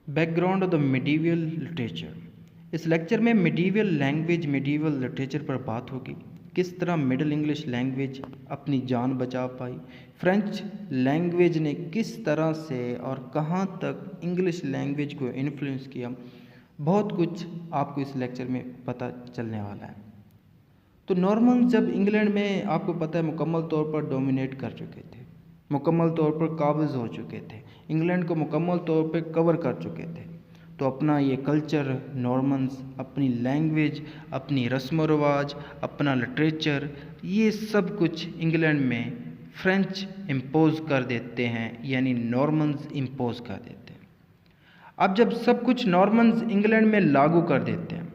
Background of the medieval literature. इस lecture में medieval language medieval literature पर बात होगी। किस तरह मिडिल इंग्लिश लैंग्वेज अपनी जान बचा पाई, फ्रेंच लैंग्वेज ने किस तरह से और कहाँ तक इंग्लिश लैंग्वेज को इन्फ्लुएंस किया, बहुत कुछ आपको इस लेक्चर में पता चलने वाला है। तो नॉर्मन्स जब इंग्लैंड में आपको पता है मुकम्मल तौर पर डोमिनेट कर चुके थे, मुकम्मल तौर पर काबिज़ हो चुके थे, इंग्लैंड को मुकम्मल तौर पर कवर कर चुके थे। तो अपना ये कल्चर नॉर्मन्स अपनी लैंग्वेज, अपनी रस्म व रवाज, अपना लिटरेचर, ये सब कुछ इंग्लैंड में फ्रेंच इम्पोज कर देते हैं, यानी नॉर्मन्स इम्पोज कर देते हैं। अब जब सब कुछ नॉर्मन्स इंग्लैंड में लागू कर देते हैं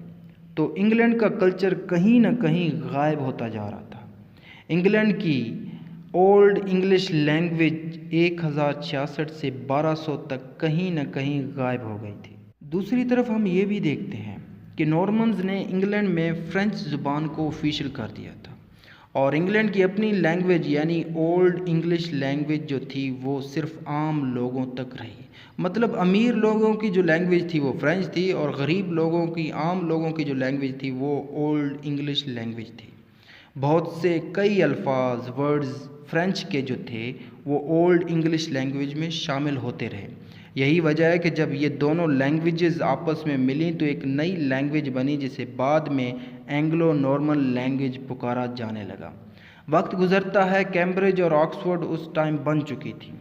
तो इंग्लैंड का कल्चर कहीं ना कहीं गायब होता जा रहा था। इंग्लैंड की ओल्ड इंग्लिश लैंग्वेज 1066 से 1200 तक कहीं ना कहीं गायब हो गई थी। दूसरी तरफ हम ये भी देखते हैं कि नॉर्मन्स ने इंग्लैंड में फ्रेंच ज़ुबान को ऑफिशियल कर दिया था और इंग्लैंड की अपनी लैंग्वेज यानी ओल्ड इंग्लिश लैंग्वेज जो थी वो सिर्फ आम लोगों तक रही। मतलब अमीर लोगों की जो लैंग्वेज थी वो फ्रेंच थी और गरीब लोगों की, आम लोगों की जो लैंग्वेज थी वो ओल्ड इंग्लिश लैंग्वेज थी। बहुत से कई अल्फाज वर्ड्स फ्रेंच के जो थे वो ओल्ड इंग्लिश लैंग्वेज में शामिल होते रहे। यही वजह है कि जब ये दोनों लैंग्वेजेस आपस में मिली तो एक नई लैंग्वेज बनी जिसे बाद में एंग्लो नॉर्मन लैंग्वेज पुकारा जाने लगा। वक्त गुजरता है, कैम्ब्रिज और ऑक्सफोर्ड उस टाइम बन चुकी थी।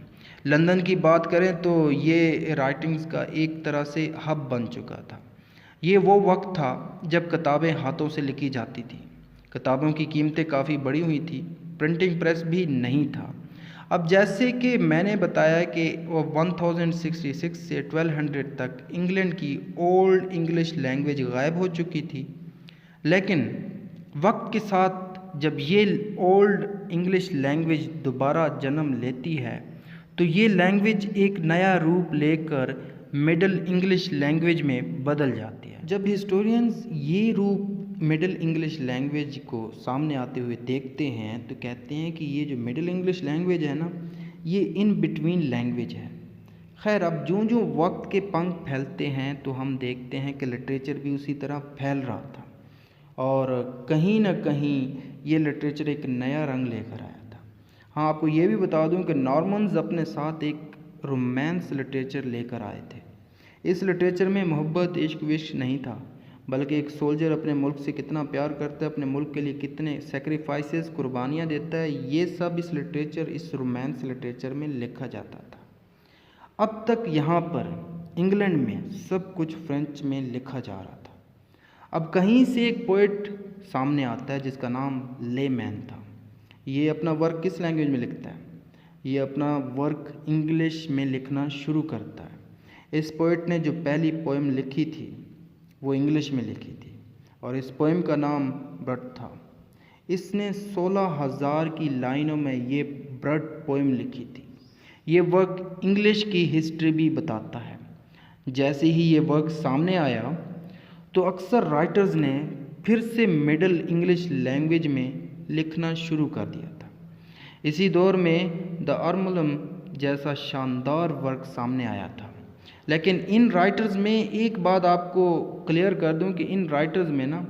लंदन की बात करें तो ये राइटिंग्स का एक तरह से हब बन चुका था। ये वो वक्त था जब किताबें हाथों से लिखी जाती थी। किताबों की कीमतें काफ़ी बढ़ी हुई थी, प्रिंटिंग प्रेस भी नहीं था। अब जैसे कि मैंने बताया कि 1066 से 1200 तक इंग्लैंड की ओल्ड इंग्लिश लैंग्वेज गायब हो चुकी थी, लेकिन वक्त के साथ जब ये ओल्ड इंग्लिश लैंग्वेज दोबारा जन्म लेती है तो ये लैंग्वेज एक नया रूप लेकर मिडिल इंग्लिश लैंग्वेज में बदल जाती है। जब हिस्टोरियंस ये रूप मिडिल इंग्लिश लैंग्वेज को सामने आते हुए देखते हैं तो कहते हैं कि ये जो मिडिल इंग्लिश लैंग्वेज है ना, ये इन बिटवीन लैंग्वेज है। खैर, अब जो जो वक्त के पंख फैलते हैं तो हम देखते हैं कि लिटरेचर भी उसी तरह फैल रहा था और कहीं ना कहीं ये लिटरेचर एक नया रंग लेकर आया था। हाँ, आपको ये भी बता दूं कि नॉर्मन्स अपने साथ एक रोमांस लिटरेचर लेकर आए थे। इस लिटरेचर में मोहब्बत, इश्क विश्क नहीं था, बल्कि एक सोल्जर अपने मुल्क से कितना प्यार करता है, अपने मुल्क के लिए कितने सेक्रीफाइसेस, कुर्बानियाँ देता है, ये सब इस लिटरेचर, इस रोमांस लिटरेचर में लिखा जाता था। अब तक यहाँ पर इंग्लैंड में सब कुछ फ्रेंच में लिखा जा रहा था। अब कहीं से एक पोइट सामने आता है जिसका नाम लेमैन था। ये अपना वर्क किस लैंग्वेज में लिखता है? ये अपना वर्क इंग्लिश में लिखना शुरू करता है। इस पोइट ने जो पहली पोएम लिखी थी वो इंग्लिश में लिखी थी और इस पोएम का नाम ब्रड था। इसने 16,000 की लाइनों में ये ब्रड पोएम लिखी थी। ये वर्क इंग्लिश की हिस्ट्री भी बताता है। जैसे ही ये वर्क सामने आया तो अक्सर राइटर्स ने फिर से मिडिल इंग्लिश लैंग्वेज में लिखना शुरू कर दिया था। इसी दौर में द अर्मलम जैसा शानदार वर्क सामने आया था। लेकिन इन राइटर्स में एक बात आपको क्लियर कर दूं कि इन राइटर्स में ना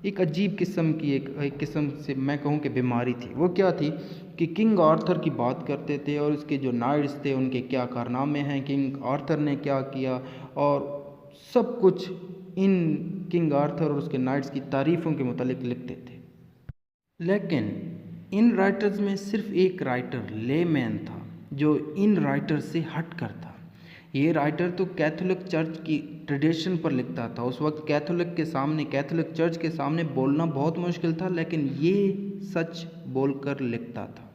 एक अजीब किस्म की एक किस्म से मैं कहूँ कि बीमारी थी। वो क्या थी कि किंग आर्थर की बात करते थे और उसके जो नाइट्स थे उनके क्या कारनामे हैं, किंग आर्थर ने क्या किया, और सब कुछ इन किंग आर्थर और उसके नाइट्स की तारीफ़ों के मुतालिक लिखते थे। लेकिन इन राइटर्स में सिर्फ एक राइटर लेमैन था जो इन राइटर से हट कर था। ये राइटर तो कैथोलिक चर्च की ट्रेडिशन पर लिखता था। उस वक्त कैथोलिक के सामने, कैथोलिक चर्च के सामने बोलना बहुत मुश्किल था, लेकिन ये सच बोलकर लिखता था,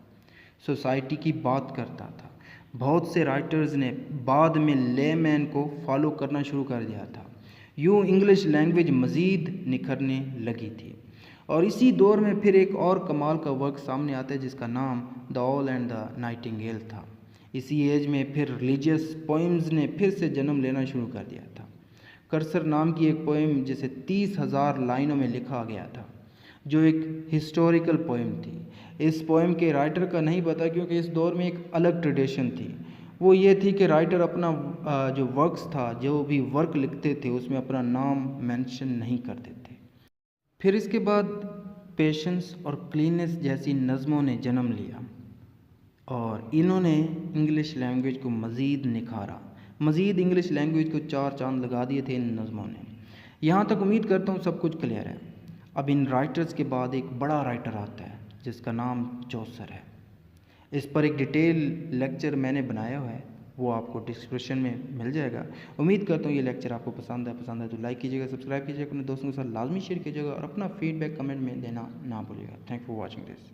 सोसाइटी की बात करता था। बहुत से राइटर्स ने बाद में लेमैन को फॉलो करना शुरू कर दिया था। यूँ इंग्लिश लैंग्वेज मज़ीद निखरने लगी थी। और इसी दौर में फिर एक और कमाल का वर्क सामने आता है जिसका नाम the all and the Nightingale था। इसी एज में फिर रिलीजियस पोइम्स ने फिर से जन्म लेना शुरू कर दिया था। कर्सर नाम की एक पोइम जिसे 30,000 लाइनों में लिखा गया था, जो एक हिस्टोरिकल पोइम थी। इस पोइम के राइटर का नहीं पता क्योंकि इस दौर में एक अलग ट्रेडिशन थी। वो ये थी कि राइटर अपना जो वर्क्स था, जो भी वर्क लिखते थे उसमें अपना नाम मेंशन नहीं करते थे। फिर इसके बाद पेशेंस और क्लीननेस जैसी नज़मों ने जन्म लिया और इन्होंने इंग्लिश लैंग्वेज को मज़ीद निखारा, मज़ीद इंग्लिश लैंग्वेज को चार चांद लगा दिए थे इन नज़मों ने। यहाँ तक उम्मीद करता हूँ सब कुछ क्लियर है। अब इन राइटर्स के बाद एक बड़ा राइटर आता है जिसका नाम चौसर है। इस पर एक डिटेल लेक्चर मैंने बनाया हुआ है, वो आपको डिस्क्रिप्शन में मिल जाएगा। उम्मीद करता हूँ ये लेक्चर आपको पसंद है तो लाइक कीजिएगा, सब्सक्राइब कीजिएगा, अपने दोस्तों के साथ लाजमी शेयर कीजिएगा और अपना फीडबैक कमेंट में देना ना भूलिएगा। Thank for watching this.